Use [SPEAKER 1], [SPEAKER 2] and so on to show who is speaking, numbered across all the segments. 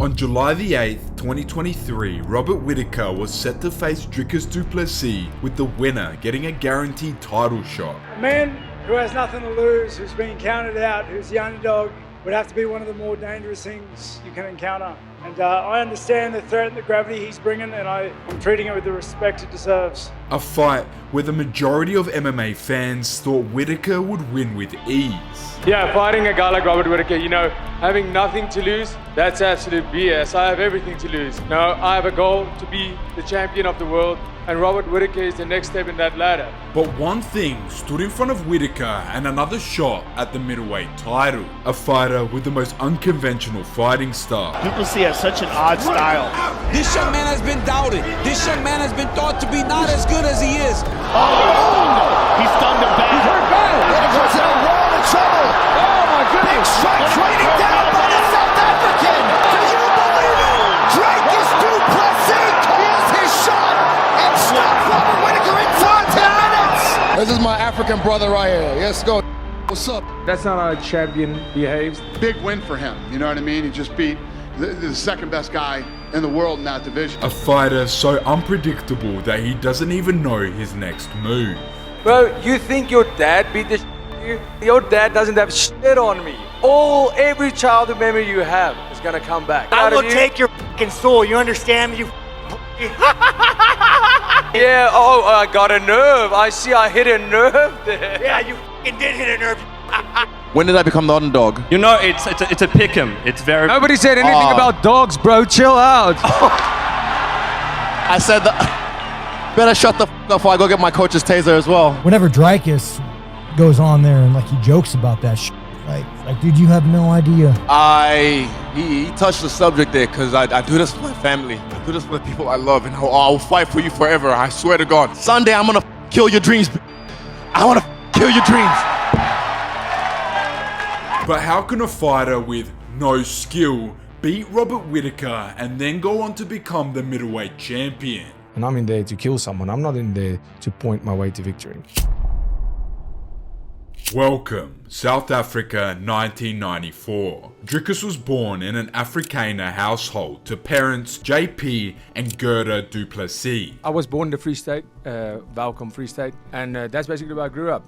[SPEAKER 1] On July the 8th, 2023, Robert Whittaker was set to face Dricus Du Plessis, with the winner getting a guaranteed title shot.
[SPEAKER 2] A man who has nothing to lose, who's been counted out, who's the underdog, would have to be one of the more dangerous things you can encounter. And I understand the threat and the gravity he's bringing, and I'm treating it with the respect it deserves.
[SPEAKER 1] A fight where the majority of MMA fans thought Whittaker would win with ease.
[SPEAKER 3] Yeah, fighting a guy like Robert Whittaker, having nothing to lose, that's absolute BS. I have everything to lose. No, I have a goal to be the champion of the world, and Robert Whittaker is the next step in that ladder.
[SPEAKER 1] But one thing stood in front of Whittaker and another shot at the middleweight title. A fighter with the most unconventional fighting style.
[SPEAKER 4] Du Plessis has such an odd style.
[SPEAKER 5] This young man has been doubted. This young man has been thought to be not as good as he is.
[SPEAKER 4] He's stunned him bad.
[SPEAKER 5] He's hurt bad.
[SPEAKER 4] Whittaker's in a world of trouble.
[SPEAKER 5] Oh my goodness.
[SPEAKER 4] Big strikes raining down by the South African. Do you believe it? Dricus Du Plessis calls his shot and stops Robert Whittaker in 10 minutes.
[SPEAKER 6] This is my African brother right here. Let's go. What's up?
[SPEAKER 3] That's not how a champion behaves.
[SPEAKER 6] Big win for him. You know what I mean? He just beat the second best guy in the world in that division.
[SPEAKER 1] A fighter so unpredictable that he doesn't even know his next move.
[SPEAKER 3] Bro, you think your dad beat the you? Your dad doesn't have shit on me. Every childhood memory you have is gonna come back.
[SPEAKER 4] I will take your fucking soul. You understand me? You
[SPEAKER 3] Yeah, I got a nerve. I see I hit a nerve there.
[SPEAKER 4] Yeah, you fucking did hit a nerve.
[SPEAKER 7] When did I become the underdog?
[SPEAKER 8] You know, it's a pick'em. It's very.
[SPEAKER 3] Nobody said anything about dogs, bro. Chill out.
[SPEAKER 7] I said better shut the f up before I go get my coach's taser as well.
[SPEAKER 9] Whenever Dricus goes on there and he jokes about that shit, like dude, you have no idea.
[SPEAKER 7] He touched the subject there because I do this for my family. I do this for the people I love, and I'll fight for you forever. I swear to God. Sunday, I'm gonna kill your dreams. I wanna kill your dreams.
[SPEAKER 1] But how can a fighter with no skill beat Robert Whittaker and then go on to become the middleweight champion?
[SPEAKER 10] And I'm in there to kill someone. I'm not in there to point my way to victory.
[SPEAKER 1] Welcome, South Africa 1994. Dricus was born in an Afrikaner household to parents JP and Gerda Du Plessis.
[SPEAKER 3] I was born in the Free State, Welkom Free State, and that's basically where I grew up.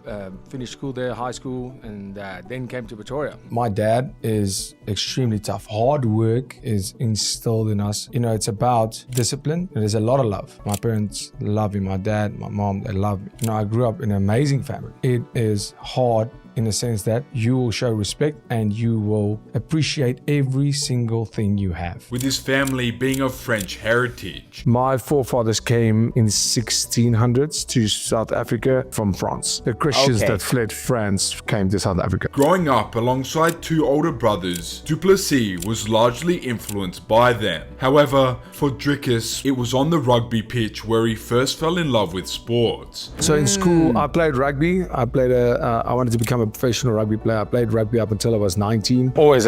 [SPEAKER 3] Finished school there, high school, and then came to Pretoria.
[SPEAKER 10] My dad is extremely tough. Hard work is instilled in us. It's about discipline, and there's a lot of love. My parents love me, my dad, my mom, they love me. I grew up in an amazing family. It is hard in the sense that you will show respect and you will appreciate every single thing you have.
[SPEAKER 1] With his family being of French heritage.
[SPEAKER 10] My forefathers came in 1600s to South Africa from France. The Christians that fled France came to South Africa.
[SPEAKER 1] Growing up alongside two older brothers, Du Plessis was largely influenced by them. However, for Dricus, it was on the rugby pitch where he first fell in love with sports.
[SPEAKER 10] So in school, I played rugby. I wanted to become a professional rugby player. I played rugby up until I was 19. Always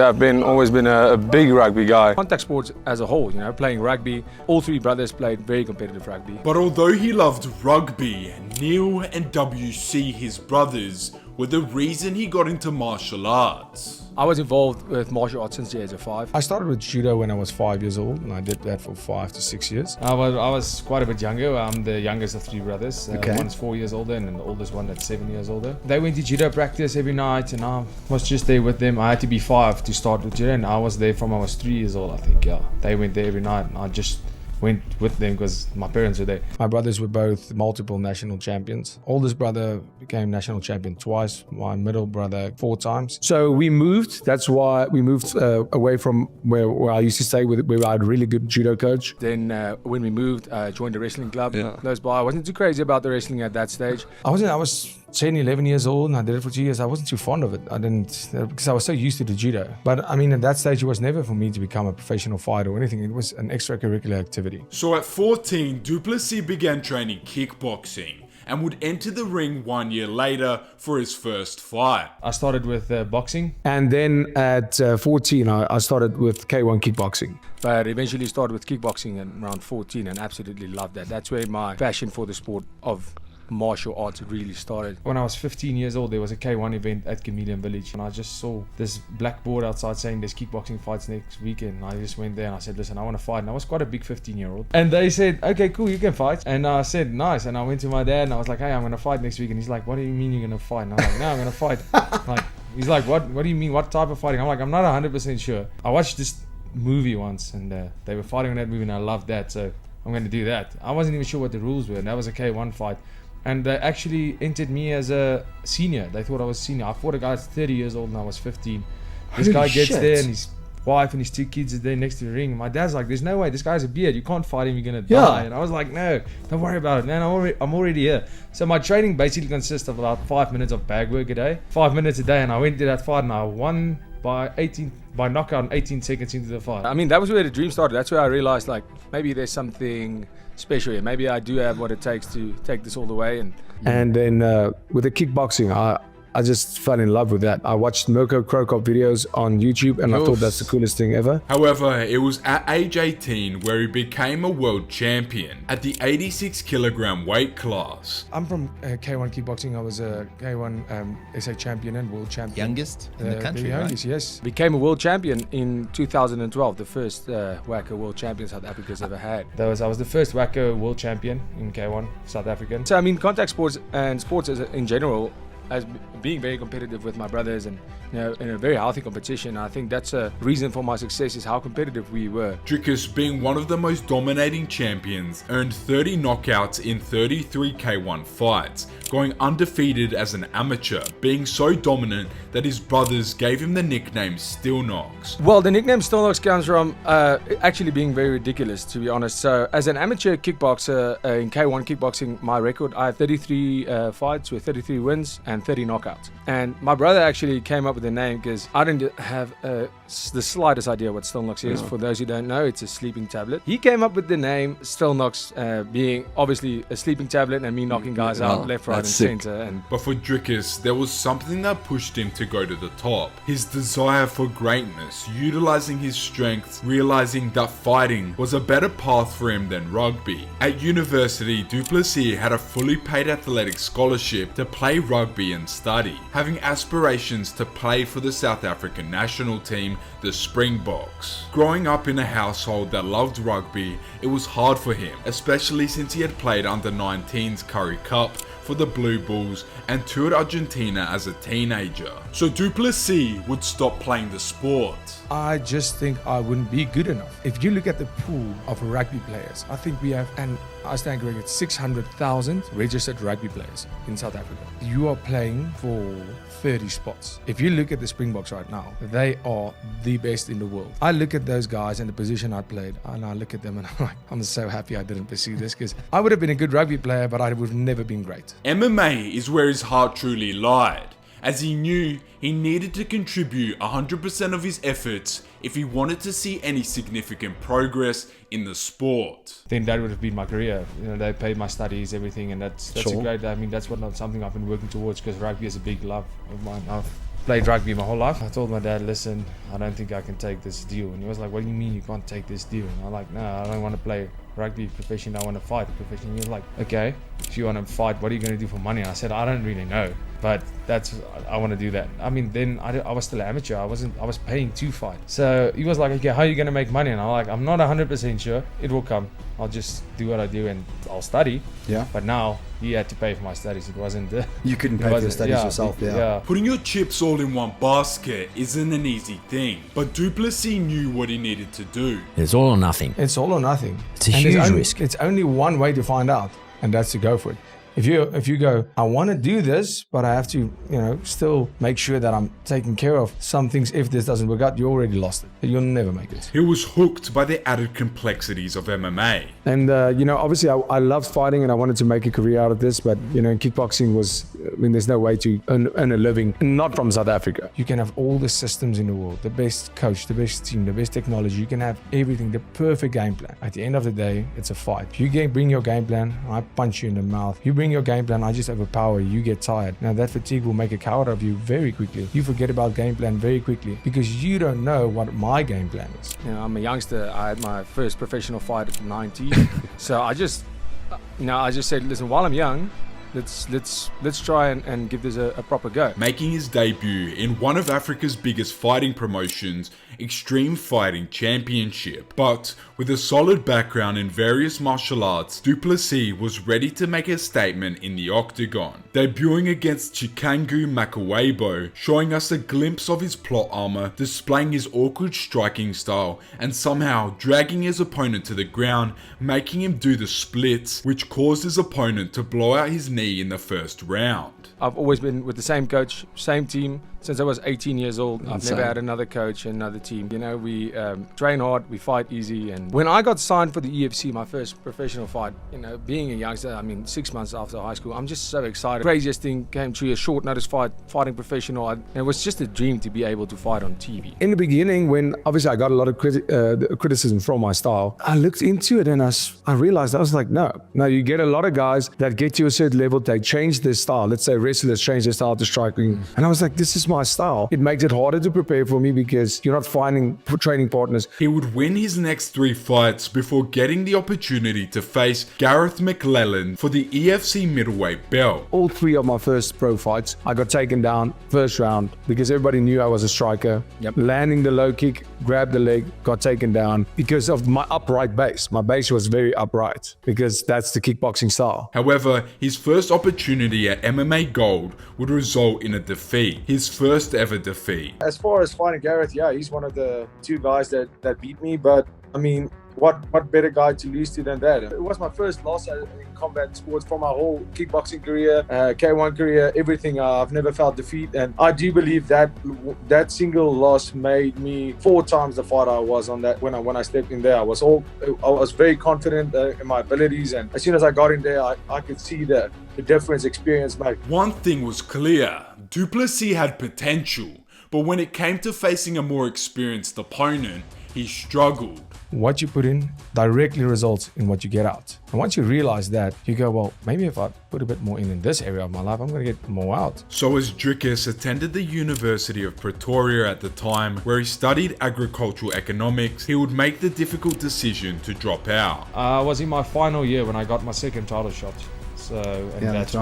[SPEAKER 10] been a big rugby guy.
[SPEAKER 3] Contact sports as a whole, playing rugby. All three brothers played very competitive rugby.
[SPEAKER 1] But although he loved rugby, Neil and WC, his brothers, were the reason he got into martial arts.
[SPEAKER 3] I was involved with martial arts since the age of 5.
[SPEAKER 10] I started with judo when I was 5 years old, and I did that for 5 to 6 years.
[SPEAKER 8] I was quite a bit younger. I'm the youngest of 3 brothers.
[SPEAKER 10] Okay.
[SPEAKER 8] One's 4 years older, and the oldest one that's 7 years older. They went to judo practice every night, and I was just there with them. I had to be 5 to start with judo, and I was there from I was 3 years old, I think. Yeah, they went there every night, and I just went with them because my parents were there. My brothers were both multiple national champions. Oldest brother became national champion twice. My middle brother 4 times. So we moved. That's why we moved away from where I used to stay, where I had a really good judo coach.
[SPEAKER 3] Then when we moved, I joined the wrestling club close by. I wasn't too crazy about the wrestling at that stage.
[SPEAKER 10] I was 10, 11 years old, and I did it for 2 years. I wasn't too fond of it. I didn't, because I was so used to the judo. But at that stage, it was never for me to become a professional fighter or anything. It was an extracurricular activity.
[SPEAKER 1] So at 14, Du Plessis began training kickboxing and would enter the ring 1 year later for his first fight.
[SPEAKER 8] I started with boxing.
[SPEAKER 10] And then at 14, I started with K1 kickboxing.
[SPEAKER 3] But eventually started with kickboxing at around 14 and absolutely loved that. That's where my passion for the sport of
[SPEAKER 10] martial arts really started.
[SPEAKER 8] When I was 15 years old, there was a K1 event at Chameleon Village, and I just saw this blackboard outside saying there's kickboxing fights next weekend. And I just went there and I said, listen, I want to fight. And I was quite a big 15-year-old. And they said, okay, cool, you can fight. And I said, nice. And I went to my dad and I was like, hey, I'm going to fight next week. And he's like, what do you mean you're going to fight? And I'm like, no, I'm going to fight. Like, he's like, what do you mean? What type of fighting? I'm like, I'm not 100% sure. I watched this movie once and they were fighting in that movie and I loved that. So I'm going to do that. I wasn't even sure what the rules were. And that was a K1 fight. And they actually entered me as a senior. They thought I was senior. I fought a guy that's 30 years old and I was 15. This guy gets there and his wife and his 2 kids are there next to the ring. My dad's like, there's no way, this guy has a beard, you can't fight him, you're gonna die. And I was like, no, don't worry about it, man, I'm already here. So my training basically consists of about 5 minutes of bag work a day, 5 minutes a day, and I went to that fight and I won by knockout in 18 seconds into the fight.
[SPEAKER 10] I mean, that was where the dream started. That's where I realized, like, maybe there's something special here. Maybe I do have what it takes to take this all the way. And then with the kickboxing, I just fell in love with that. I watched Mirko Krokop videos on YouTube and I thought that's the coolest thing ever.
[SPEAKER 1] However, it was at age 18 where he became a world champion at the 86 kilogram weight class.
[SPEAKER 10] I'm from K1 kickboxing. I was a K1 SA champion and world champion.
[SPEAKER 4] Youngest in the country,
[SPEAKER 10] youngest, right? Yes. Became a world champion in 2012, the first Whittaker world champion South Africa's ever had. I was the first Whittaker world champion in K1 South African. So I mean, contact sports and sports in general, as being very competitive with my brothers and, you know, in a very healthy competition. I think that's a reason for my success, is how competitive we were.
[SPEAKER 1] Dricus, being one of the most dominating champions, earned 30 knockouts in 33 K1 fights, going undefeated as an amateur, being so dominant that his brothers gave him the nickname Still Knocks.
[SPEAKER 10] Well, the nickname Still Knocks comes from actually being very ridiculous, to be honest. So as an amateur kickboxer in K1 kickboxing, my record, I have 33 fights with 33 wins and 30 knockouts. And my brother actually came up with the name because I didn't have the slightest idea what Still Knocks is. For those who don't know, it's a sleeping tablet. He came up with the name Still Knocks, being obviously a sleeping tablet and me knocking guys out left, right and center.
[SPEAKER 1] But for Dricus, there was something that pushed him to go to the top. His desire for greatness, utilizing his strength, realizing that fighting was a better path for him than rugby. At university, Du Plessis had a fully paid athletic scholarship to play rugby and study, having aspirations to play for the South African national team, the Springboks. Growing up in a household that loved rugby, it was hard for him, especially since he had played under 19's Currie Cup for the Blue Bulls and toured Argentina as a teenager. So Du Plessis would stop playing the sport.
[SPEAKER 10] I just think I wouldn't be good enough. If you look at the pool of rugby players, I think we have, and I stand corrected, 600,000 registered rugby players in South Africa. You are playing for 30 spots. If you look at the Springboks right now, they are the best in the world. I look at those guys and the position I played, and I look at them and I'm like, I'm so happy I didn't pursue this, because I would have been a good rugby player, but I would have never been great.
[SPEAKER 1] MMA is where his heart truly lied, as he knew he needed to contribute 100% of his efforts if he wanted to see any significant progress in the sport.
[SPEAKER 8] Then that would have been my career. You know, they paid my studies, everything, and that's a great. I mean, that's something I've been working towards, because rugby is a big love of mine. I've played rugby my whole life. I told my dad, listen, I don't think I can take this deal. And he was like, what do you mean you can't take this deal? And I'm like, no, I don't want to play rugby professionally, I want to fight professionally. He was like, okay, if you want to fight, what are you going to do for money? And I said, I don't really know, but I want to do that. I mean, then I was still an amateur. I was paying to fight. So he was like, okay, how are you going to make money? And I'm like, I'm not 100% sure. It will come. I'll just do what I do and I'll study.
[SPEAKER 11] Yeah.
[SPEAKER 8] But now he had to pay for my studies. It wasn't
[SPEAKER 11] you couldn't pay for your studies yourself. Yeah.
[SPEAKER 1] Putting your chips all in one basket isn't an easy thing, but Du Plessis knew what he needed to do.
[SPEAKER 12] It's all or nothing.
[SPEAKER 10] It's all or nothing.
[SPEAKER 12] It's a huge risk.
[SPEAKER 10] It's only one way to find out, and that's to go for it. If you go, I want to do this, but I have to, still make sure that I'm taking care of some things. If this doesn't work out, you already lost it. You'll never make it.
[SPEAKER 1] He was hooked by the added complexities of MMA.
[SPEAKER 10] And, obviously I loved fighting and I wanted to make a career out of this, but, kickboxing was, there's no way to earn a living, not from South Africa. You can have all the systems in the world, the best coach, the best team, the best technology. You can have everything, the perfect game plan. At the end of the day, it's a fight. If you bring your game plan, I punch you in the mouth. You bring your game plan, I just overpower you, you get tired. Now that fatigue will make a coward of you very quickly. You forget about game plan very quickly because you don't know what my game plan is. I'm a youngster. I had my first professional fight at 19. So I just said, listen, while I'm young, let's try and give this a proper go.
[SPEAKER 1] Making his debut in one of Africa's biggest fighting promotions, Extreme Fighting Championship. But with a solid background in various martial arts, Du Plessis was ready to make a statement in the octagon. Debuting against Chikangu Makawebo, showing us a glimpse of his plot armor, displaying his awkward striking style, and somehow dragging his opponent to the ground, making him do the splits, which caused his opponent to blow out his knee in the first round.
[SPEAKER 10] I've always been with the same coach, same team, since I was 18 years old. I've never had another coach and another team. You know, we train hard, we fight easy. And when I got signed for the UFC, my first professional fight, you know, being a youngster, 6 months after high school, I'm just so excited. Craziest thing came true, a short notice fight, fighting professional. And it was just a dream to be able to fight on TV. In the beginning, when obviously I got a lot of criticism from my style, I looked into it and I realized, I was like, no, you get a lot of guys that get to a certain level, they change their style. Let's say wrestlers change their style to striking. And I was like, this is my style. It makes it harder to prepare for me because you're not finding training partners.
[SPEAKER 1] He would win his next 3 fights before getting the opportunity to face Gareth McLellan for the EFC middleweight belt.
[SPEAKER 10] All 3 of my first pro fights, I got taken down first round because everybody knew I was a striker. Landing the low kick, grabbed the leg, got taken down because of my upright base. My base was very upright because that's the kickboxing style.
[SPEAKER 1] However, his first opportunity at MMA Gold would result in a defeat. His first ever defeat.
[SPEAKER 13] As far as fighting Gareth, yeah, he's one of the 2 guys that beat me, but what better guy to lose to than that? It was my first loss in combat sports for my whole kickboxing career, K1 career, everything. I've never felt defeat, and I do believe that single loss made me 4 times the fighter I was on that. When I stepped in there, I was very confident in my abilities, and as soon as I got in there, I could see the difference experience made.
[SPEAKER 1] One thing was clear: Du Plessis had potential, but when it came to facing a more experienced opponent, he struggled.
[SPEAKER 10] What you put in directly results in what you get out. And once you realize that, you go, well, maybe if I put a bit more in this area of my life, I'm going to get more out.
[SPEAKER 1] So as Dricus attended the University of Pretoria at the time, where he studied agricultural economics, he would make the difficult decision to drop out.
[SPEAKER 8] I was in my final year when I got my second title shot. So, and that's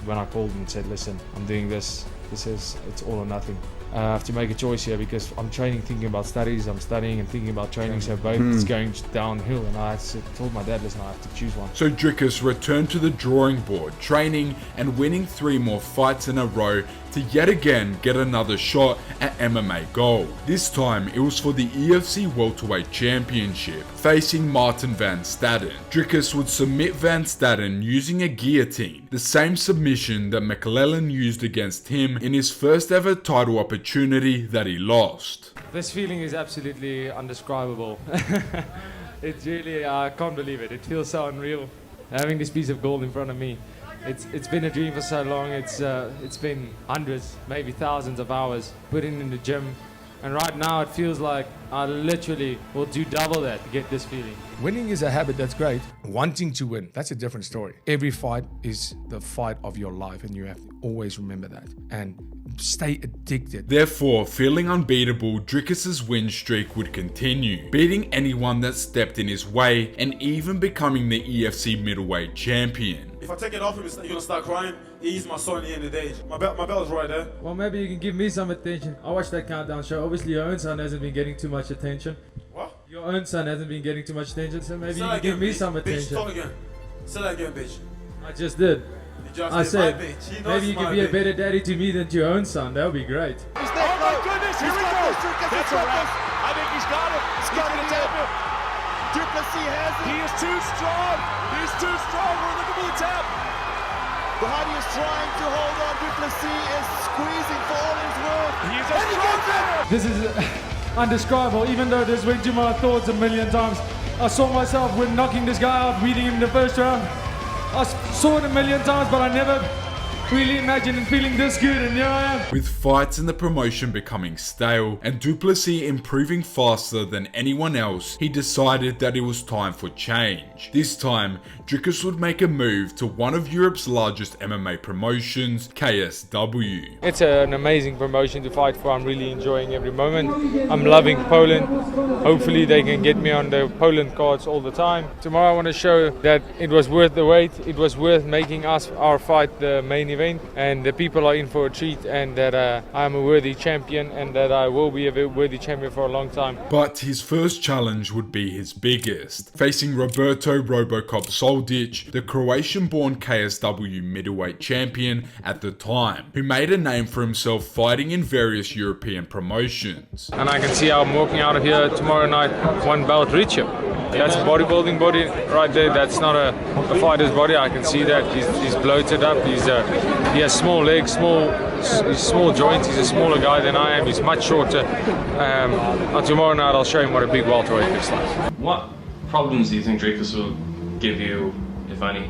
[SPEAKER 8] when I called and said, listen, I'm doing this. It's all or nothing. I have to make a choice here because I'm training, thinking about studies, I'm studying and thinking about training, so both is going downhill, and I told my dad, listen, I have to choose one.
[SPEAKER 1] So Dricus returned to the drawing board, training and winning 3 more fights in a row to yet again get another shot at MMA Gold. This time it was for the EFC Welterweight Championship, facing Martin van Staden. Dricus would submit van Staden using a guillotine, the same submission that McLellan used against him in his first ever title opportunity that he lost.
[SPEAKER 8] This feeling is absolutely undescribable. It's really, I can't believe it. It feels so unreal, having this piece of gold in front of me. It's been a dream for so long. It's been hundreds, maybe thousands of hours put in the gym, and right now it feels like I literally will do double that to get this feeling.
[SPEAKER 10] Winning is a habit, that's great. Wanting to win, that's a different story. Every fight is the fight of your life, and you have to always remember that and stay addicted.
[SPEAKER 1] Therefore, feeling unbeatable, Dricus's win streak would continue, beating anyone that stepped in his way and even becoming the EFC middleweight champion.
[SPEAKER 14] If I take it off him, you're gonna start crying. He's my soul at the end of the day. My belt's right there.
[SPEAKER 8] Well, maybe you can give me some attention. I watched that countdown show. Obviously, your own son hasn't been getting too much attention.
[SPEAKER 14] What?
[SPEAKER 8] Your own son hasn't been getting too much attention, so maybe you can give me some attention.
[SPEAKER 14] Bitch, talk again. Say that again, bitch.
[SPEAKER 8] I just did.
[SPEAKER 14] I
[SPEAKER 8] said, maybe you can be a better daddy to me than to your own son. That would be great.
[SPEAKER 4] Oh my goodness, here we go.
[SPEAKER 15] That's a wrap. I think he's got it.
[SPEAKER 4] He's got it. Du Plessis has it.
[SPEAKER 15] He is too strong. He's too strong. We're looking for the tap.
[SPEAKER 4] Bahadi is trying to hold on. Du Plessis is squeezing for all his worth.
[SPEAKER 15] He's a strong man.
[SPEAKER 8] This is undescribable. Even though this went to my thoughts a million times, I saw myself when knocking this guy out, beating him in the first round. I saw it a million times, but I never really imagining feeling this good, and here I am.
[SPEAKER 1] With fights in the promotion becoming stale and Du Plessis improving faster than anyone else, he decided that it was time for change. This time, Dricus would make a move to one of Europe's largest MMA promotions, KSW.
[SPEAKER 3] It's an amazing promotion to fight for. I'm really enjoying every moment. I'm loving Poland. Hopefully they can get me on the Poland cards all the time. Tomorrow I want to show that it was worth the wait. It was worth making our fight the main event, and the people are in for a treat, and that I'm a worthy champion, and that I will be a worthy champion for a long time.
[SPEAKER 1] But his first challenge would be his biggest, facing Roberto Robocop Soldic, the Croatian-born KSW middleweight champion at the time, who made a name for himself fighting in various European promotions.
[SPEAKER 3] And I can see how I'm walking out of here tomorrow night, one belt richer. That's a bodybuilding body right there. That's not a fighter's body. I can see that. He's bloated up. He has small legs, small joints. He's a smaller guy than I am. He's much shorter. Tomorrow night I'll show him what a big welterweight looks like.
[SPEAKER 16] What problems do you think Dricus will give you, if any?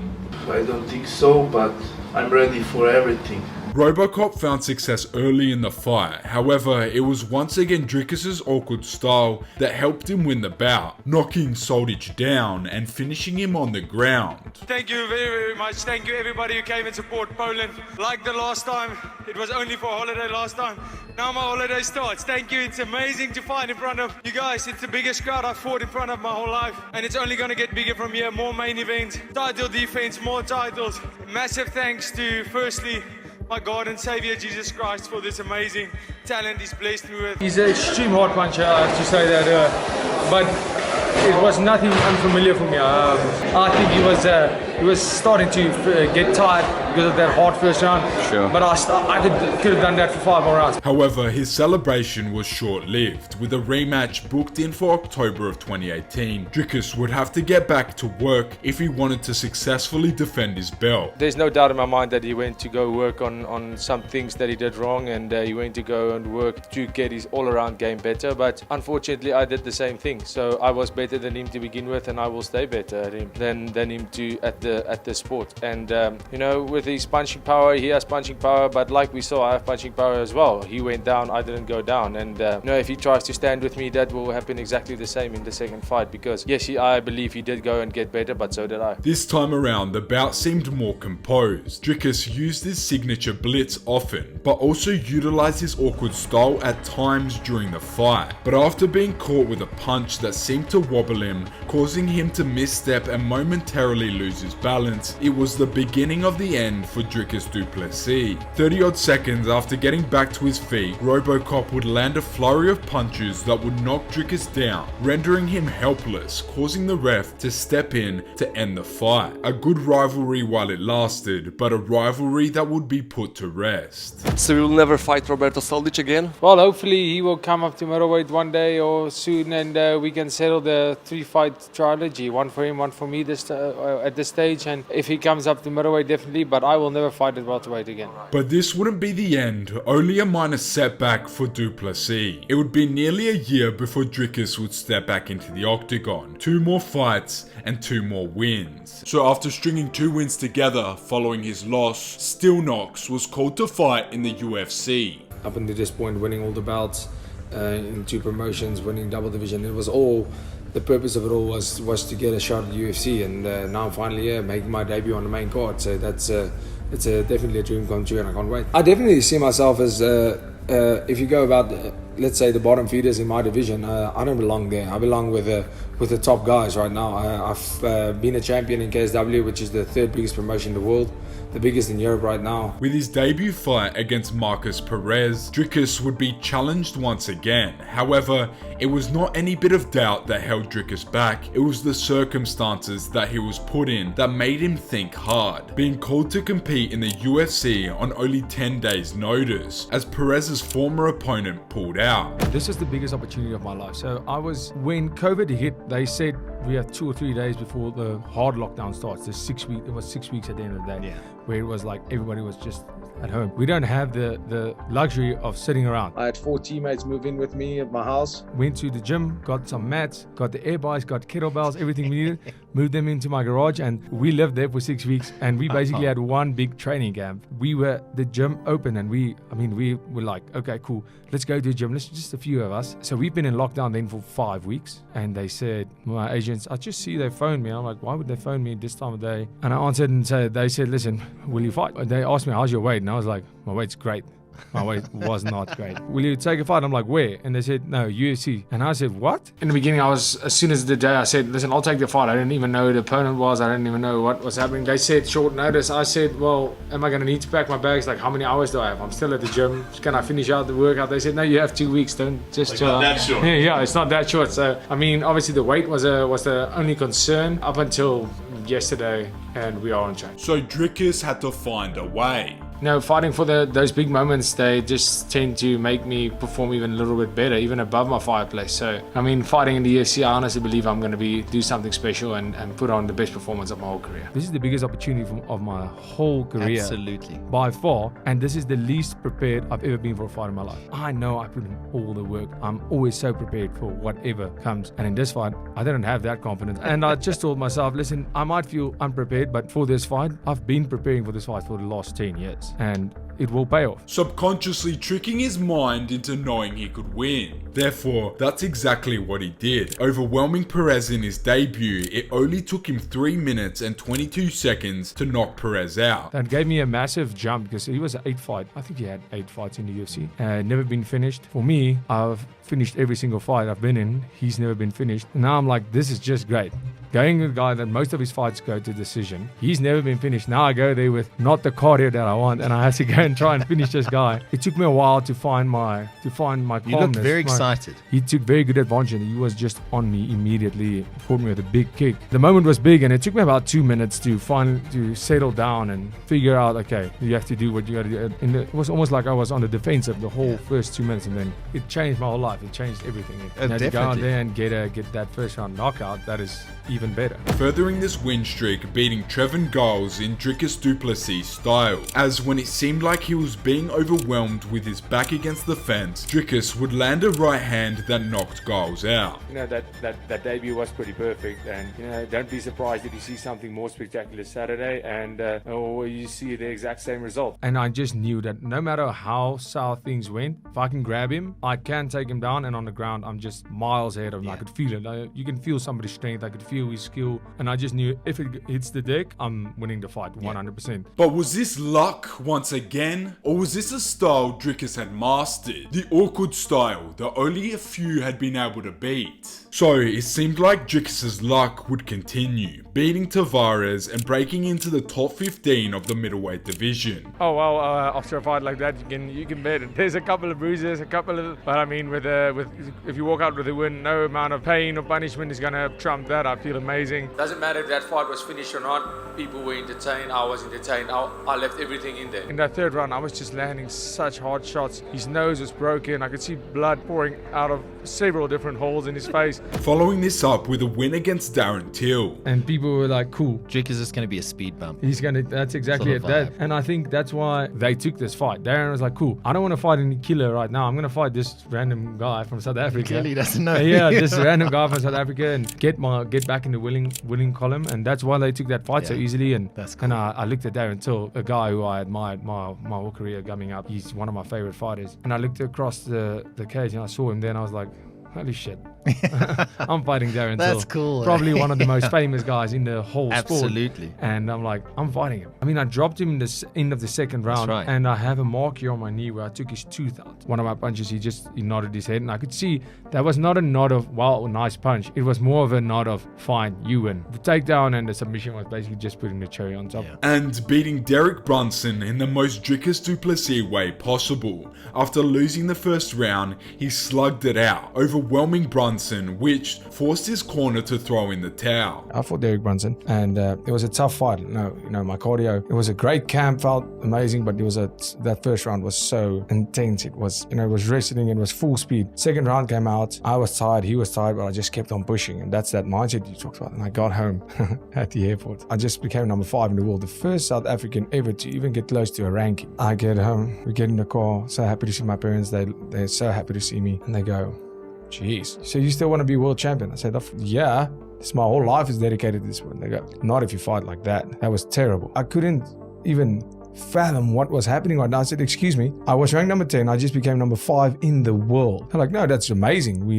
[SPEAKER 17] I don't think so, but I'm ready for everything.
[SPEAKER 1] Robocop found success early in the fight, however, it was once again Dricus' awkward style that helped him win the bout, knocking Soldic down and finishing him on the ground.
[SPEAKER 3] Thank you very, very much. Thank you everybody who came and support Poland. Like the last time, it was only for a holiday last time. Now my holiday starts. Thank you. It's amazing to fight in front of you guys. It's the biggest crowd I've fought in front of my whole life, and it's only going to get bigger from here. More main events, title defense, more titles. Massive thanks to, firstly, my God and Savior Jesus Christ for this amazing talent He's blessed me with. He's an extreme hard puncher, I have to say that, but it was nothing unfamiliar for me. I think he was starting to get tired because of that hard first round.
[SPEAKER 1] Sure.
[SPEAKER 3] But I could have done that for 5 more rounds.
[SPEAKER 1] However, his celebration was short-lived. With a rematch booked in for October of 2018, Dricus would have to get back to work if he wanted to successfully defend his belt.
[SPEAKER 3] There's no doubt in my mind that he went to go work on some things that he did wrong, and he went to go and work to get his all-around game better. But unfortunately, I did the same thing. So I was better than him to begin with, and I will stay better at him than him at the sport. And you know, with his punching power, he has punching power, but like we saw, I have punching power as well. He went down, I didn't go down, and you know, if he tries to stand with me, that will happen exactly the same in the second fight, because yes, I believe he did go and get better, but so did I.
[SPEAKER 1] This time around, the bout seemed more composed. Dricus used his signature blitz often, but also utilized his awkward style at times during the fight. But after being caught with a punch that seemed to wobble him, causing him to misstep and momentarily lose his balance, it was the beginning of the end for Dricus Du Plessis. 30-odd seconds after getting back to his feet, Robocop would land a flurry of punches that would knock Dricus down, rendering him helpless, causing the ref to step in to end the fight. A good rivalry while it lasted, but a rivalry that would be put to rest.
[SPEAKER 7] So you will never fight Roberto Soldic again?
[SPEAKER 3] Well, hopefully he will come up to middleweight one day or soon, and we can settle the 3-fight trilogy. One for him, one for me at this stage, and if he comes up to middleweight, definitely, but I will never fight at welterweight again.
[SPEAKER 1] But this wouldn't be the end, only a minor setback for Du Plessis. It would be nearly a year before Dricus would step back into the octagon. 2 more fights and 2 more wins. So after stringing 2 wins together following his loss, Still Knox was called to fight in the UFC.
[SPEAKER 10] Up until this point, winning all the belts in 2 promotions, winning double division, it was all, the purpose of it all was to get a shot at the UFC, and now I'm finally here making my debut on the main card, so that's it's definitely a dream come true, and I can't wait. I definitely see myself as if you go about let's say the bottom feeders in my division, I don't belong there. I belong with the top guys right now. I've been a champion in KSW, which is the 3rd biggest promotion in the world, the biggest in Europe right now.
[SPEAKER 1] With his debut fight against Marcus Perez, Dricus would be challenged once again. However, it was not any bit of doubt that held Dricus back. It was the circumstances that he was put in that made him think hard. Being called to compete in the UFC on only 10 days notice, as Perez's former opponent pulled out.
[SPEAKER 10] This is the biggest opportunity of my life. So when COVID hit, they said we have 2 or 3 days before the hard lockdown starts. There's 6 weeks. It was 6 weeks at the end of the day, where it was like everybody was just at home. We don't have the luxury of sitting around.
[SPEAKER 13] I had 4 teammates move in with me at my house.
[SPEAKER 10] Went to the gym, got some mats, got the air bikes, got kettlebells, everything we needed. moved them into my garage, and we lived there for 6 weeks, and we basically had one big training camp. We were the gym open, and we were like, okay, cool, let's go to the gym. Let's just a few of us. So we've been in lockdown then for 5 weeks, and they said, my agents, I just see they phoned me. I'm like, why would they phone me this time of day? And I answered and they said, listen, will you fight? They asked me, how's your weight? And I was like, my weight's great. My weight was not great. Will you take a fight? I'm like, where? And they said, no, UFC. And I said, what? In the beginning, as soon as the day, I said, listen, I'll take the fight. I didn't even know who the opponent was. I didn't even know what was happening. They said short notice. I said, well, am I going to need to pack my bags? Like, how many hours do I have? I'm still at the gym. Can I finish out the workout? They said, no, you have 2 weeks. Don't just chill out. Not that short. Yeah, it's not that short. So, I mean, obviously the weight was the only concern up until yesterday, and we are on track.
[SPEAKER 1] So Dricus had to find a way.
[SPEAKER 10] No, fighting for those big moments, they just tend to make me perform even a little bit better, even above my fireplace. So, I mean, fighting in the UFC, I honestly believe I'm going to do something special and put on the best performance of my whole career. This is the biggest opportunity of my whole career.
[SPEAKER 18] Absolutely.
[SPEAKER 10] By far. And this is the least prepared I've ever been for a fight in my life. I know I put in all the work. I'm always so prepared for whatever comes. And in this fight, I didn't have that confidence. And I just told myself, listen, I might feel unprepared, but for this fight, I've been preparing for this fight for the last 10 years. And it will pay off.
[SPEAKER 1] Subconsciously tricking his mind into knowing he could win. Therefore, that's exactly what he did. Overwhelming Perez in his debut, it only took him 3 minutes and 22 seconds to knock Perez out.
[SPEAKER 10] That gave me a massive jump because he was an 8 fight. I think he had 8 fights in the UFC. Never been finished. For me, I've finished every single fight I've been in. He's never been finished. And now I'm like, this is just great. Going with a guy that most of his fights go to decision. He's never been finished. Now I go there with not the cardio that I want, and I have to go and try and finish this guy. It took me a while to find my calmness.
[SPEAKER 18] You looked very excited.
[SPEAKER 10] He took very good advantage. He was just on me immediately. Caught me with a big kick. The moment was big, and it took me about 2 minutes to settle down and figure out, okay, you have to do what you got to do. And it was almost like I was on the defensive the whole first 2 minutes, and then it changed my whole life. It changed everything. To go out there and get that first round knockout, that is even better.
[SPEAKER 1] Furthering this win streak, beating Trevin Giles in Dricus Du Plessis style. As when it seemed like he was being overwhelmed with his back against the fence, Dricus would land a right hand that knocked Giles out.
[SPEAKER 8] You know, that debut was pretty perfect, and you know, don't be surprised if you see something more spectacular Saturday and or you see the exact same result.
[SPEAKER 10] And I just knew that no matter how south things went, if I can grab him, I can take him down, and on the ground I'm just miles ahead of him. I could feel it. You can feel somebody's strength. I could feel his skill, and I just knew if it hits the deck, I'm winning the fight 100%.
[SPEAKER 1] But was this luck once again, or was this a style Dricus had mastered? The awkward style that only a few had been able to beat. So it seemed like Dricus's luck would continue, beating Tavares and breaking into the top 15 of the middleweight division.
[SPEAKER 8] Oh well, after a fight like that, you can bet it. There's a couple of bruises, but I mean, with if you walk out with a win, no amount of pain or punishment is gonna trump that. I feel amazing. Doesn't matter if that fight was finished or not. People were entertained. I was entertained. I left everything in there. In that third round, I was just landing such hard shots. His nose was broken. I could see blood pouring out of several different holes in his face.
[SPEAKER 1] Following this up with a win against Darren Till.
[SPEAKER 10] And people were like, cool.
[SPEAKER 18] Dricus is just going to be a speed bump.
[SPEAKER 10] That's exactly it. And I think that's why they took this fight. Darren was like, cool, I don't want to fight any killer right now. I'm going to fight this random guy from South Africa.
[SPEAKER 18] Clearly doesn't know.
[SPEAKER 10] Yeah, this random guy from South Africa, and get back in the winning column. And that's why they took that fight so easily. And that's cool. And I looked at Darren Till, a guy who I admired my whole career coming up. He's one of my favorite fighters. And I looked across the cage and I saw him there, and I was like, holy shit. I'm fighting Darren Till.
[SPEAKER 18] That's cool.
[SPEAKER 10] Probably one of the most famous guys in the whole sport.
[SPEAKER 18] Absolutely.
[SPEAKER 10] And I'm like, I'm fighting him. I mean, I dropped him in the end of the second round.
[SPEAKER 18] That's right.
[SPEAKER 10] And I have a mark here on my knee where I took his tooth out. One of my punches, he nodded his head, and I could see that was not a nod of, wow, nice punch. It was more of a nod of, fine, you win. The takedown and the submission was basically just putting the cherry on top.
[SPEAKER 1] Yeah. And beating Derek Brunson in the most Dricus Du Plessis way possible. After losing the first round, he slugged it out, overwhelming Brunson, which forced his corner to throw in the towel.
[SPEAKER 10] I fought Derek Brunson, and it was a tough fight. My cardio, it was a great camp, felt amazing, but that first round was so intense. It was, it was wrestling, it was full speed. Second round came out, I was tired, he was tired, but I just kept on pushing, and that's that mindset you talked about. And I got home at the airport. I just became number 5 in the world, the first South African ever to even get close to a ranking. I get home, we get in the car, so happy to see my parents. They're so happy to see me, and they go, jeez, so you still want to be world champion? I said, yeah, my whole life is dedicated to this one. They go, not if you fight like that. That was terrible. I couldn't even fathom what was happening right now. I said, excuse me, I was ranked number 10. I just became number 5 in the world. They're like, no, that's amazing.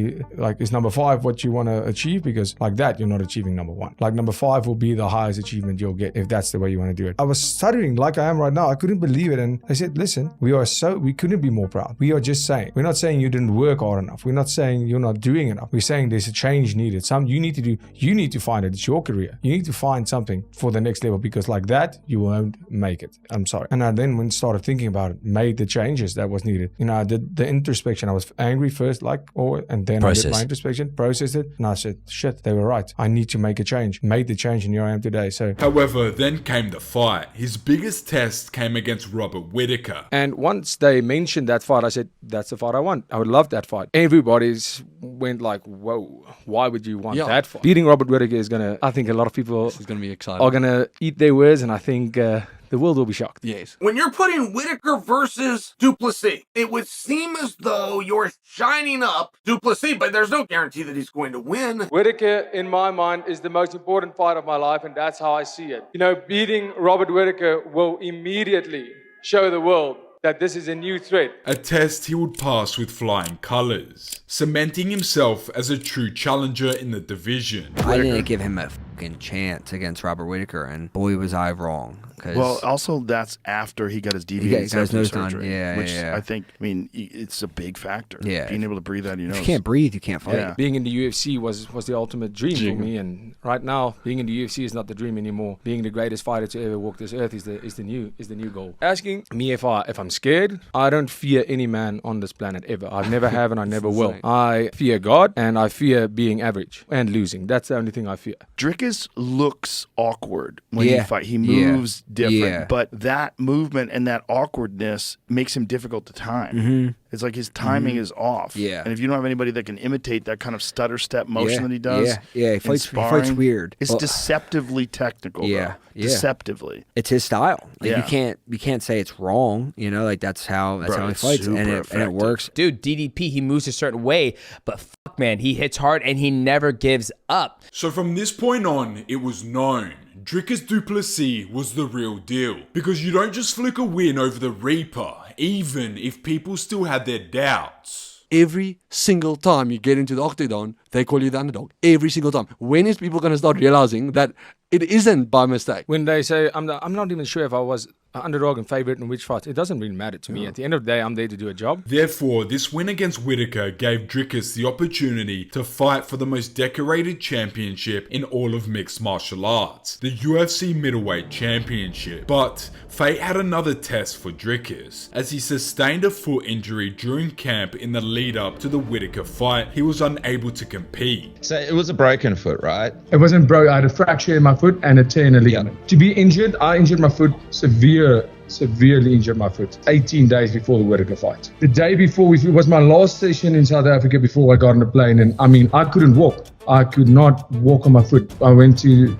[SPEAKER 10] Is number 5 what you want to achieve? Because like that, you're not achieving number 1. Like number 5 will be the highest achievement you'll get if that's the way you want to do it. I was stuttering like I am right now. I couldn't believe it. And they said, listen, we couldn't be more proud. We are just saying, we're not saying you didn't work hard enough. We're not saying you're not doing enough. We're saying there's a change needed. You need to find it. It's your career. You need to find something for the next level, because like that, you won't make it. I'm sorry. And I then, when started thinking about it, made the changes that was needed. I did the introspection. I was angry first, and then I did my introspection, processed it, and I said, shit, they were right. I need to make a change. Made the change, and here I am today. So,
[SPEAKER 1] however, then came the fight. His biggest test came against Robert Whittaker.
[SPEAKER 10] And once they mentioned that fight, I said, that's the fight I want. I would love that fight. Everybody's went like, whoa, why would you want that fight? Beating Robert Whittaker is I think a lot of people
[SPEAKER 18] is going to be exciting.
[SPEAKER 10] Are going to eat their words, and I think the world will be shocked.
[SPEAKER 18] Yes.
[SPEAKER 19] When you're putting Whittaker versus Du Plessis, it would seem as though you're shining up Du Plessis, but there's no guarantee that he's going to win.
[SPEAKER 3] Whittaker, in my mind, is the most important fight of my life, and that's how I see it. Beating Robert Whittaker will immediately show the world that this is a new threat.
[SPEAKER 1] A test he would pass with flying colours, cementing himself as a true challenger in the division.
[SPEAKER 20] I didn't give him a fucking chance against Robert Whittaker, and boy was I wrong.
[SPEAKER 21] Well, also that's after he got his deviated septum surgery, I think, it's a big factor.
[SPEAKER 20] Yeah,
[SPEAKER 21] being able to breathe out of your nose.
[SPEAKER 20] If you can't breathe, you can't fight.
[SPEAKER 10] Yeah. Being in the UFC was the ultimate dream for me, and right now, being in the UFC is not the dream anymore. Being the greatest fighter to ever walk this earth is the new goal. Asking me if I'm scared, I don't fear any man on this planet ever. I never have, and I never will. I fear God, and I fear being average and losing. That's the only thing I fear.
[SPEAKER 21] Dricus looks awkward when he fights. He moves different, but that movement and that awkwardness makes him difficult to time.
[SPEAKER 20] Mm-hmm.
[SPEAKER 21] It's like his timing is off.
[SPEAKER 20] Yeah.
[SPEAKER 21] And if you don't have anybody that can imitate that kind of stutter step motion that he does,
[SPEAKER 20] he fights weird.
[SPEAKER 21] It's deceptively technical.
[SPEAKER 20] Yeah.
[SPEAKER 21] Deceptively.
[SPEAKER 20] It's his style. You can't say it's wrong. That's how he fights, and it works.
[SPEAKER 22] Dude, DDP, he moves a certain way, but fuck, man, he hits hard and he never gives up.
[SPEAKER 1] So from this point on, it was known Dricus Du Plessis was the real deal. Because you don't just fluke a win over the Reaper, even if people still had their doubts.
[SPEAKER 23] Every single time you get into the octagon, they call you the underdog. Every single time. When is people going to start realizing that it isn't by mistake?
[SPEAKER 10] When they say, I'm not even sure if I was an underdog and favorite in which fight. It doesn't really matter to me. At the end of the day, I'm there to do a job.
[SPEAKER 1] Therefore, this win against Whittaker gave Dricus the opportunity to fight for the most decorated championship in all of mixed martial arts, the UFC Middleweight Championship. But fate had another test for Dricus. As he sustained a foot injury during camp in the lead up to the Whittaker fight, he was unable to compete.
[SPEAKER 24] So it was a broken foot, right?
[SPEAKER 25] It wasn't broke. I had a fracture in my foot and a tear in the ligament. Yeah. To be injured, I injured my foot severely injured my foot 18 days before the Whittaker fight. The day before, it was my last session in South Africa before I got on the plane, and I couldn't walk. I could not walk on my foot. I went to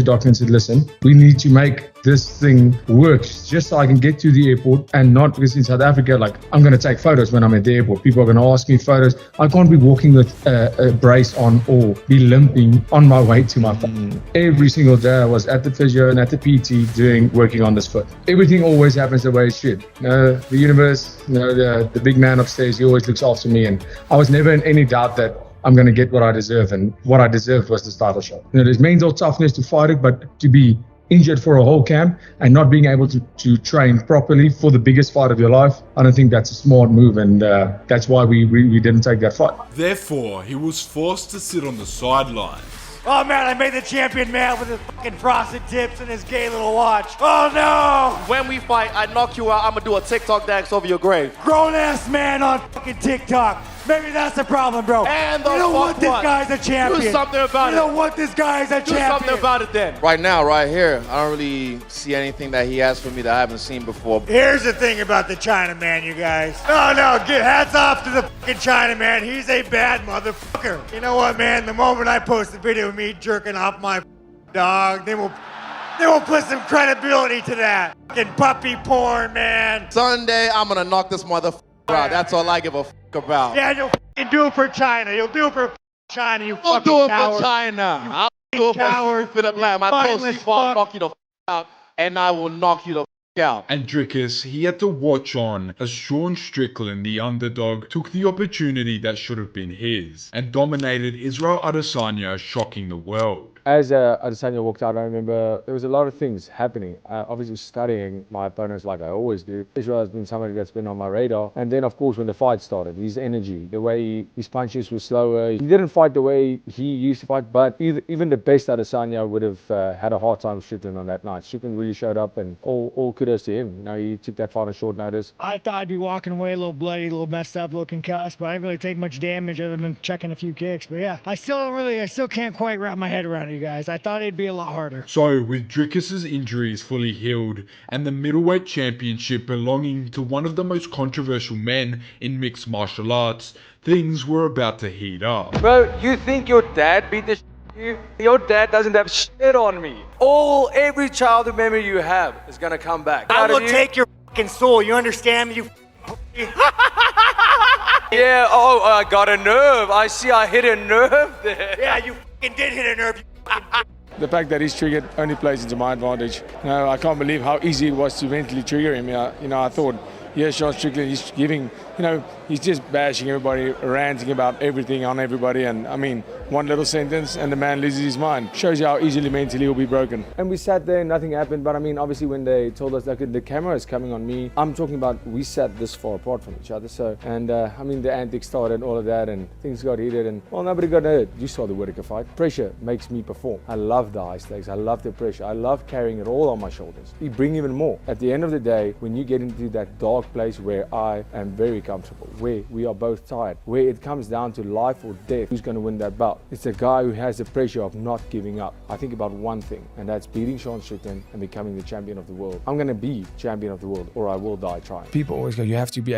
[SPEAKER 25] doctor and said, listen, we need to make this thing work just so I can get to the airport, and not, because in South Africa, I'm going to take photos when I'm at the airport. People are going to ask me photos. I can't be walking with a brace on or be limping on my way to my fight. Every single day I was at the physio and at the PT working on this foot. Everything always happens the way it should. The universe, the big man upstairs, he always looks after me, and I was never in any doubt that I'm going to get what I deserve, and what I deserved was this title shot. There's mental toughness to fight it, but to be injured for a whole camp and not being able to train properly for the biggest fight of your life, I don't think that's a smart move, and that's why we didn't take that fight.
[SPEAKER 1] Therefore, he was forced to sit on the sidelines.
[SPEAKER 4] Oh man, I made the champion mad with his fucking frosted tips and his gay little watch. Oh no!
[SPEAKER 19] When we fight, I knock you out, I'm gonna do a TikTok dance over your grave.
[SPEAKER 4] Grown ass man on fucking TikTok. Maybe that's the problem, bro.
[SPEAKER 19] And the
[SPEAKER 4] you don't want this guy's a champion.
[SPEAKER 19] Do something about it.
[SPEAKER 4] You don't want this guy's a champion.
[SPEAKER 19] Do something about it then.
[SPEAKER 7] Right now, right here, I don't really see anything that he has for me that I haven't seen before.
[SPEAKER 4] Here's the thing about the Chinaman, you guys. No, get hats off to the fucking Chinaman. He's a bad motherfucker. You know what, man? The moment I post the video of me jerking off my dog, they will put some credibility to that. Fucking puppy porn, man.
[SPEAKER 7] Sunday, I'm gonna knock this motherfucker out. That's all I give a fuck about.
[SPEAKER 4] Yeah, you'll fucking do it for China. You'll do it for China, you
[SPEAKER 7] Don't
[SPEAKER 4] fucking
[SPEAKER 7] do it
[SPEAKER 4] coward.
[SPEAKER 7] for China. I'll do it
[SPEAKER 4] coward.
[SPEAKER 7] for Atlanta. My
[SPEAKER 4] Mindless
[SPEAKER 7] post will knock you the out, and I will knock you the out.
[SPEAKER 1] And Dricus, he had to watch on as Sean Strickland, the underdog, took the opportunity that should have been his and dominated Israel Adesanya, shocking the world.
[SPEAKER 8] As Adesanya walked out, I remember there was a lot of things happening. Obviously studying my opponents like I always do. Israel has been somebody that's been on my radar. And then, of course, when the fight started, his energy, the way his punches were slower. He didn't fight the way he used to fight, but even the best Adesanya would have had a hard time with Strickland on that night. Strickland really showed up, and all kudos to him. You know, he took that fight on short notice.
[SPEAKER 2] I thought I'd be walking away a little bloody, a little messed up, a little concussed, but I didn't really take much damage other than checking a few kicks. But yeah, I still can't quite wrap my head around it, you guys. I thought it'd be a lot harder.
[SPEAKER 1] So, with Dricus's injuries fully healed and the middleweight championship belonging to one of the most controversial men in mixed martial arts, things were about to heat up.
[SPEAKER 3] Bro, you think your dad beat the shit out of you? Your dad doesn't have shit on me. Every childhood memory you have is gonna come back.
[SPEAKER 4] I will take your fucking soul. You understand me? You
[SPEAKER 3] Yeah, I got a nerve. I see I hit a nerve there.
[SPEAKER 4] Yeah, you fucking did hit a nerve.
[SPEAKER 10] The fact that he's triggered only plays into my advantage. No, I can't believe how easy it was to mentally trigger him. I thought, Sean Strickland, he's giving, he's just bashing everybody, ranting about everything on everybody. And I mean, one little sentence and the man loses his mind. Shows you how easily mentally he'll be broken. And we sat there, nothing happened. But I mean, obviously when they told us that the camera is coming on me, I'm talking about we sat this far apart from each other. So, and I mean, the antics started, all of that, and things got heated. And well, nobody got hurt. You saw the Whittaker fight. Pressure makes me perform. I love the high stakes. I love the pressure. I love carrying it all on my shoulders. You bring even more. At the end of the day, when you get into that dark place where I am very comfortable, where we are both tired, where it comes down to life or death, who's going to win that bout? It's a guy who has the pressure of not giving up. I think about one thing, and that's beating Sean Strickland and becoming the champion of the world. I'm going to be champion of the world, or I will die trying. People always go, you have to be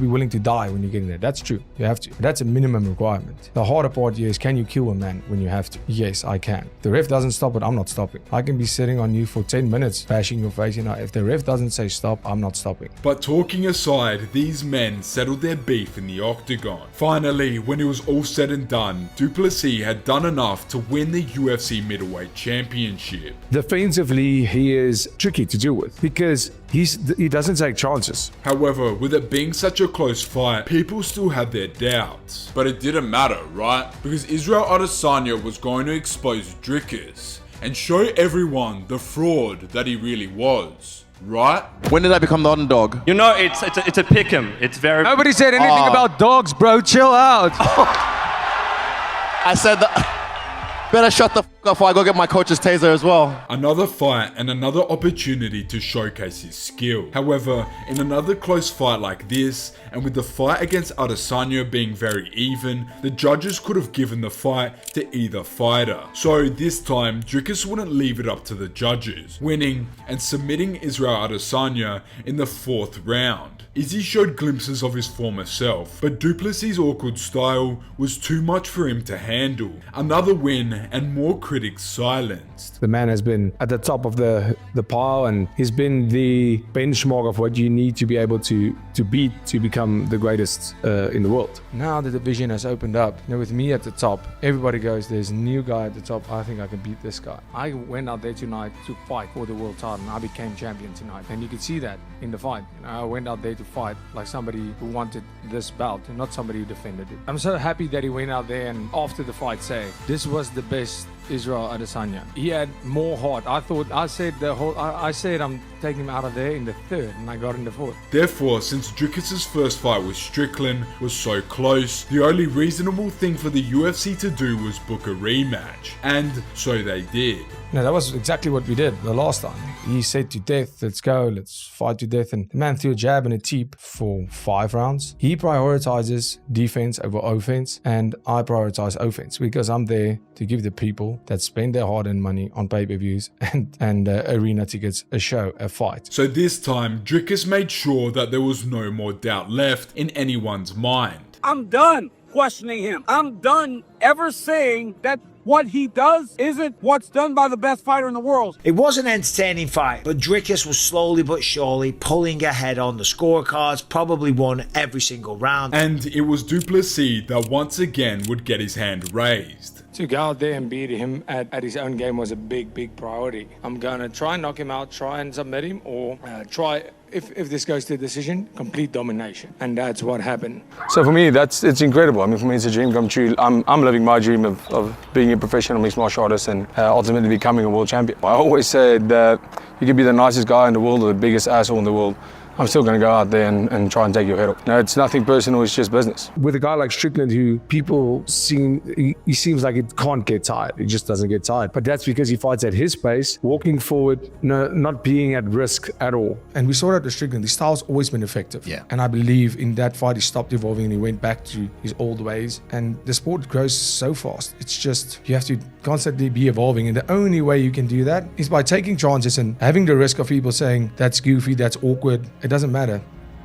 [SPEAKER 10] willing to die when you get in there. That's true. You have to. That's a minimum requirement. The harder part here is, can you kill a man when you have to? Yes, I can. If the ref doesn't stop it, I'm not stopping. I can be sitting on you for 10 minutes, bashing your face. If the ref doesn't say stop, I'm not stopping.
[SPEAKER 1] But talking aside, these men settled their beef in the octagon. Finally, when it was all said and done, Du Plessis had done enough to win the UFC middleweight championship.
[SPEAKER 10] Defensively, he is tricky to deal with because he doesn't take chances.
[SPEAKER 1] However, with it being such a close fight, people still had their doubts. But it didn't matter, right? Because Israel Adesanya was going to expose Dricus and show everyone the fraud that he really was. Right?
[SPEAKER 7] When did I become the underdog?
[SPEAKER 16] You know, it's a pick'em. It's very.
[SPEAKER 8] Nobody said anything about dogs, bro. Chill out.
[SPEAKER 7] I said that. Better shut the f up before I go get my coach's taser as well.
[SPEAKER 1] Another fight and another opportunity to showcase his skill. However, in another close fight like this, and with the fight against Adesanya being very even, the judges could have given the fight to either fighter. So this time, Dricus wouldn't leave it up to the judges, winning and submitting Israel Adesanya in the 4th round. Izzy showed glimpses of his former self, but Du Plessis' awkward style was too much for him to handle. Another win and more critics silenced.
[SPEAKER 10] The man has been at the top of the pile, and he's been the benchmark of what you need to be able to beat to become the greatest in the world. Now the division has opened up. With me at the top, everybody goes, there's a new guy at the top. I think I can beat this guy. I went out there tonight to fight for the world title, and I became champion tonight. And you could see that in the fight. I went out there to fight like somebody who wanted this belt and not somebody who defended it. I'm so happy that he went out there and after the fight say, this was the best Israel Adesanya. He had more heart. I said I'm taking him out of there in the 3rd, and I got in the 4th.
[SPEAKER 1] Therefore, since Dricus' first fight with Strickland was so close, the only reasonable thing for the UFC to do was book a rematch. And so they did.
[SPEAKER 10] No, that was exactly what we did the last time. He said to death, let's go, let's fight to death. And the man threw a jab and a teep for 5 rounds. He prioritizes defense over offense, and I prioritize offense because I'm there to give the people that spend their hard-earned money on pay-per-views and arena tickets a show, a fight.
[SPEAKER 1] So this time, Dricus made sure that there was no more doubt left in anyone's mind.
[SPEAKER 5] I'm done questioning him. I'm done ever saying that
[SPEAKER 15] what he does isn't what's done by the best fighter in the world.
[SPEAKER 5] It was an entertaining fight, but Dricus was slowly but surely pulling ahead on the scorecards, probably won every single round.
[SPEAKER 1] And it was Du Plessis that once again would get his hand raised.
[SPEAKER 3] To go out there and beat him at his own game was a big priority. I'm going to try and knock him out, try and submit him, or try, if this goes to decision, complete domination. And that's what happened.
[SPEAKER 10] So for me, it's incredible. I mean, for me, it's a dream come true. I'm living my dream of being a professional mixed martial artist and ultimately becoming a world champion. I always said that you could be the nicest guy in the world or the biggest asshole in the world. I'm still going to go out there and try and take your head off. No, it's nothing personal, it's just business.
[SPEAKER 6] With a guy like Strickland, who people he seems like it can't get tired. He just doesn't get tired. But that's because he fights at his pace, walking forward, not being at risk at all.
[SPEAKER 10] And we saw that with Strickland. His style's always been effective.
[SPEAKER 18] Yeah.
[SPEAKER 10] And I believe in that fight, he stopped evolving and he went back to his old ways. And the sport grows so fast. It's just, you have to constantly be evolving. And the only way you can do that is by taking chances and having the risk of people saying, that's goofy, that's awkward. It doesn't matter.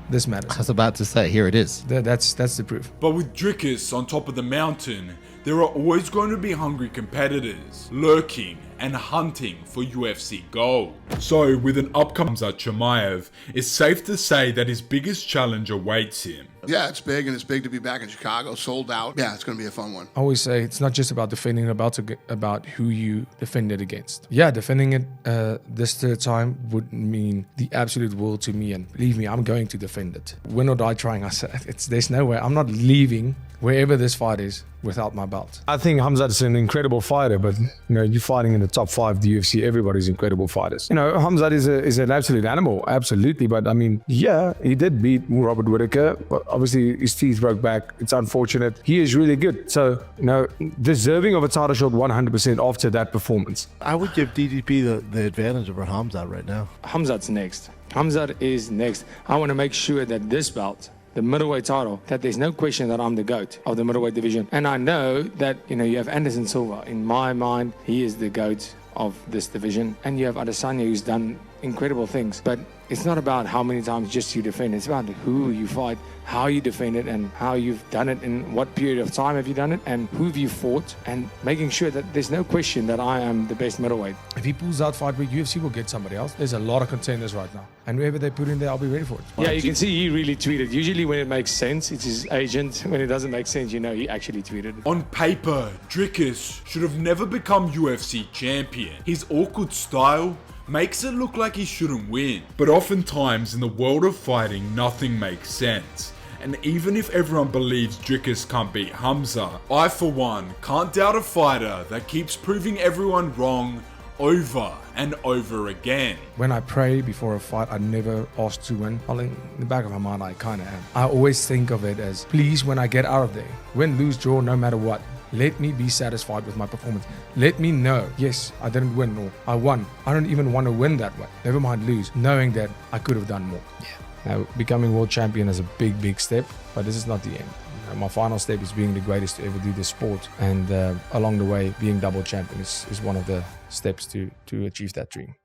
[SPEAKER 10] This matters.
[SPEAKER 18] I was about to say, here it is.
[SPEAKER 10] That's the proof.
[SPEAKER 1] But with Dricus on top of the mountain, there are always going to be hungry competitors lurking and hunting for UFC gold. So with an upcoming Khamzat Chimaev, it's safe to say that his biggest challenge awaits him.
[SPEAKER 9] Yeah, it's big, and it's big to be back in Chicago, sold out. Yeah, it's going to be a fun one.
[SPEAKER 10] I always say it's not just about defending, about who you defend it against. Yeah, defending it this third time would mean the absolute world to me, and believe me, I'm going to defend it. Win or die trying. I said, there's no way. I'm not leaving wherever this fight is without my belt.
[SPEAKER 6] I think Khamzat is an incredible fighter, but you're fighting in the top 5 of the UFC. Everybody's incredible fighters. Khamzat is an absolute animal, absolutely. But I mean, yeah, he did beat Robert Whittaker. But obviously, his teeth broke back. It's unfortunate. He is really good. So, deserving of a title shot 100% after that performance.
[SPEAKER 11] I would give DDP the advantage over Khamzat right now.
[SPEAKER 3] Khamzat's next. Khamzat is next. I want to make sure that this belt, the middleweight title, that there's no question that I'm the GOAT of the middleweight division. And I know that, you have Anderson Silva. In my mind, he is the GOAT of this division. And you have Adesanya, who's done incredible things. But it's not about how many times just you defend. It's about who you fight, how you defend it, and how you've done it, in what period of time have you done it, and who have you fought, and making sure that there's no question that I am the best middleweight.
[SPEAKER 10] If he pulls out fight week, UFC will get somebody else. There's a lot of contenders right now. And whoever they put in there, I'll be ready for it.
[SPEAKER 3] Yeah, you can see he really tweeted. Usually when it makes sense, it's his agent. When it doesn't make sense, he actually tweeted it.
[SPEAKER 1] On paper, Dricus should have never become UFC champion. His awkward style makes it look like he shouldn't win. But oftentimes in the world of fighting, nothing makes sense. And even if everyone believes Dricus can't beat Khamzat, I for one can't doubt a fighter that keeps proving everyone wrong over and over again.
[SPEAKER 10] When I pray before a fight, I never ask to win. Well, in the back of my mind, I kind of am. I always think of it as, please, when I get out of there, win, lose, draw, no matter what, let me be satisfied with my performance. Let me know, yes, I didn't win or I won. I don't even want to win that way. Never mind lose, knowing that I could have done more.
[SPEAKER 6] Yeah. Now, becoming world champion is a big step, but this is not the end. My final step is being the greatest to ever do this sport, and along the way, being double champion is one of the steps to achieve that dream.